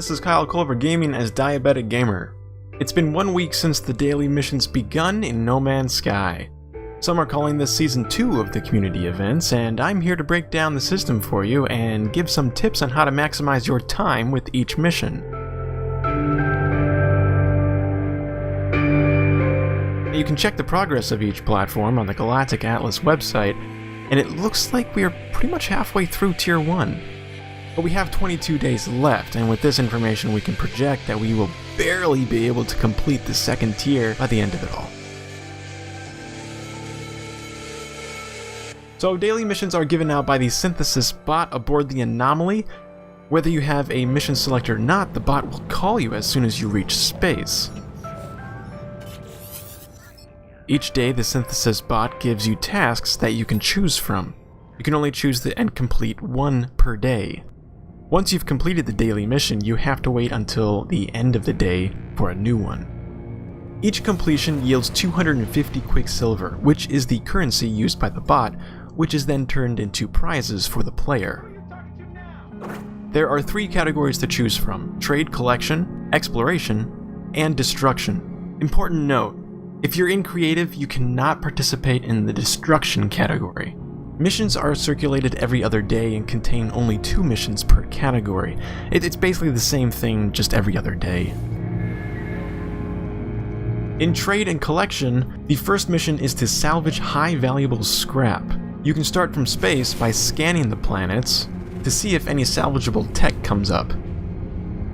this is Kyle Culver Gaming as Diabetic Gamer. It's been 1 week since the daily missions begun in No Man's Sky. Some are calling this Season 2 of the community events, and I'm here to break down the system for you and give some tips on how to maximize your time with each mission. You can check the progress of each platform on the Galactic Atlas website, and it looks like we are pretty much halfway through Tier 1. But we have 22 days left, and with this information we can project that we will barely be able to complete the second tier by the end of it all. So daily missions are given out by the synthesis bot aboard the Anomaly. Whether you have a mission selector or not, the bot will call you as soon as you reach space. Each day the synthesis bot gives you tasks that you can choose from. You can only choose and complete one per day. Once you've completed the daily mission, you have to wait until the end of the day for a new one. Each completion yields 250 Quicksilver, which is the currency used by the bot, which is then turned into prizes for the player. There are 3 categories to choose from: Trade, Collection, Exploration, and Destruction. Important note, if you're in Creative, you cannot participate in the Destruction category. Missions are circulated every other day and contain only 2 missions per category. It's basically the same thing, just every other day. In Trade and Collection, the first mission is to salvage high valuable scrap. You can start from space by scanning the planets to see if any salvageable tech comes up.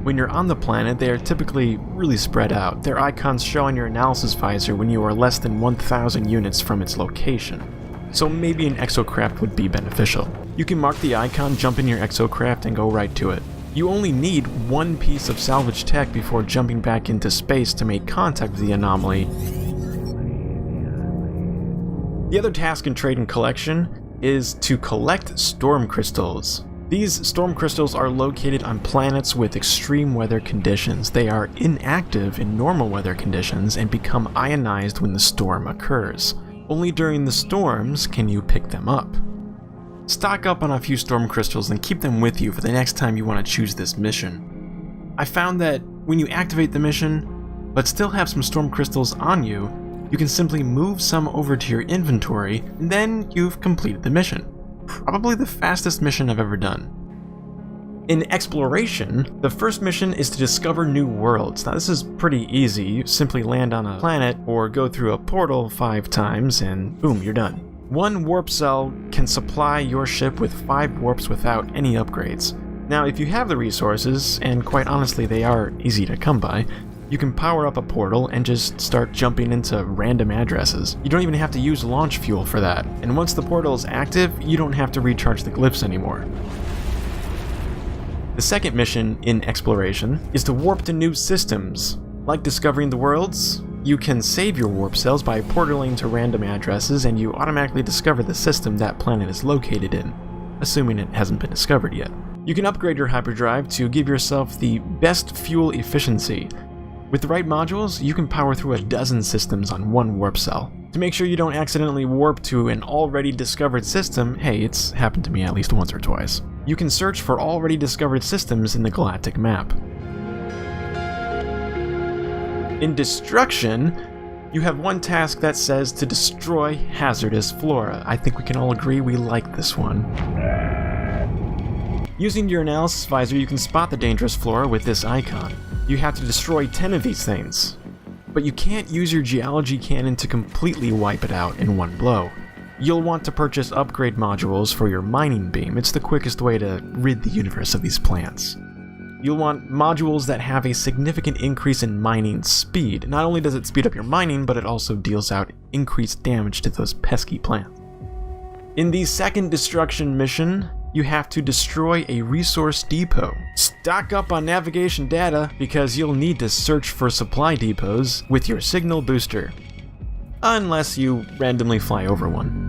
When you're on the planet, they are typically really spread out. Their icons show on your analysis visor when you are less than 1,000 units from its location. So maybe an exocraft would be beneficial. You can mark the icon, jump in your exocraft, and go right to it. You only need 1 piece of salvage tech before jumping back into space to make contact with the Anomaly. The other task in Trade and Collection is to collect storm crystals. These storm crystals are located on planets with extreme weather conditions. They are inactive in normal weather conditions and become ionized when the storm occurs. Only during the storms can you pick them up. Stock up on a few storm crystals and keep them with you for the next time you want to choose this mission. I found that when you activate the mission, but still have some storm crystals on you, you can simply move some over to your inventory, and then you've completed the mission. Probably the fastest mission I've ever done. In Exploration, the first mission is to discover new worlds. Now this is pretty easy. You simply land on a planet or go through a portal 5 times and boom, you're done. 1 warp cell can supply your ship with 5 warps without any upgrades. Now if you have the resources, and quite honestly they are easy to come by, you can power up a portal and just start jumping into random addresses. You don't even have to use launch fuel for that. And once the portal is active, you don't have to recharge the glyphs anymore. The second mission in Exploration is to warp to new systems. Like discovering the worlds, you can save your warp cells by portaling to random addresses and you automatically discover the system that planet is located in, assuming it hasn't been discovered yet. You can upgrade your hyperdrive to give yourself the best fuel efficiency. With the right modules, you can power through a dozen systems on 1 warp cell. To make sure you don't accidentally warp to an already discovered system, hey, it's happened to me at least once or twice. You can search for already discovered systems in the galactic map. In Destruction, you have 1 task that says to destroy hazardous flora. I think we can all agree we like this one. Using your analysis visor, you can spot the dangerous flora with this icon. You have to destroy 10 of these things, but you can't use your geology cannon to completely wipe it out in 1 blow. You'll want to purchase upgrade modules for your mining beam. It's the quickest way to rid the universe of these plants. You'll want modules that have a significant increase in mining speed. Not only does it speed up your mining, but it also deals out increased damage to those pesky plants. In the second Destruction mission, you have to destroy a resource depot. Stock up on navigation data because you'll need to search for supply depots with your signal booster. Unless you randomly fly over one.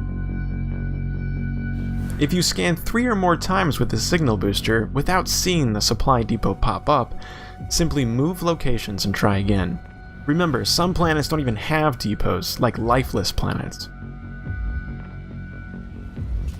If you scan 3 or more times with the signal booster without seeing the supply depot pop up, simply move locations and try again. Remember, some planets don't even have depots, like lifeless planets.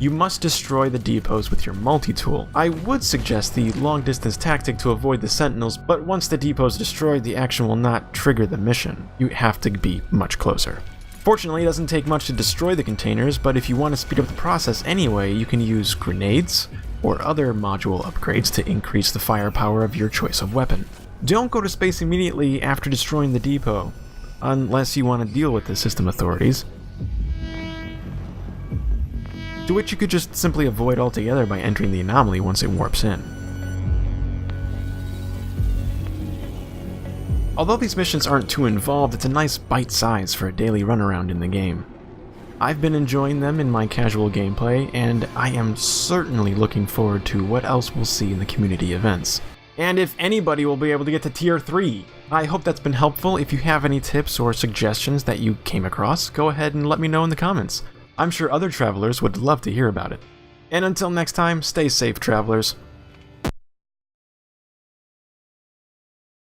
You must destroy the depots with your multi-tool. I would suggest the long-distance tactic to avoid the sentinels, but once the depot is destroyed, the action will not trigger the mission. You have to be much closer. Fortunately, it doesn't take much to destroy the containers, but if you want to speed up the process anyway, you can use grenades or other module upgrades to increase the firepower of your choice of weapon. Don't go to space immediately after destroying the depot, unless you want to deal with the system authorities, to which you could just simply avoid altogether by entering the anomaly once it warps in. Although these missions aren't too involved, it's a nice bite size for a daily runaround in the game. I've been enjoying them in my casual gameplay, and I am certainly looking forward to what else we'll see in the community events. And if anybody will be able to get to Tier 3. I hope that's been helpful. If you have any tips or suggestions that you came across, go ahead and let me know in the comments. I'm sure other travelers would love to hear about it. And until next time, stay safe, travelers.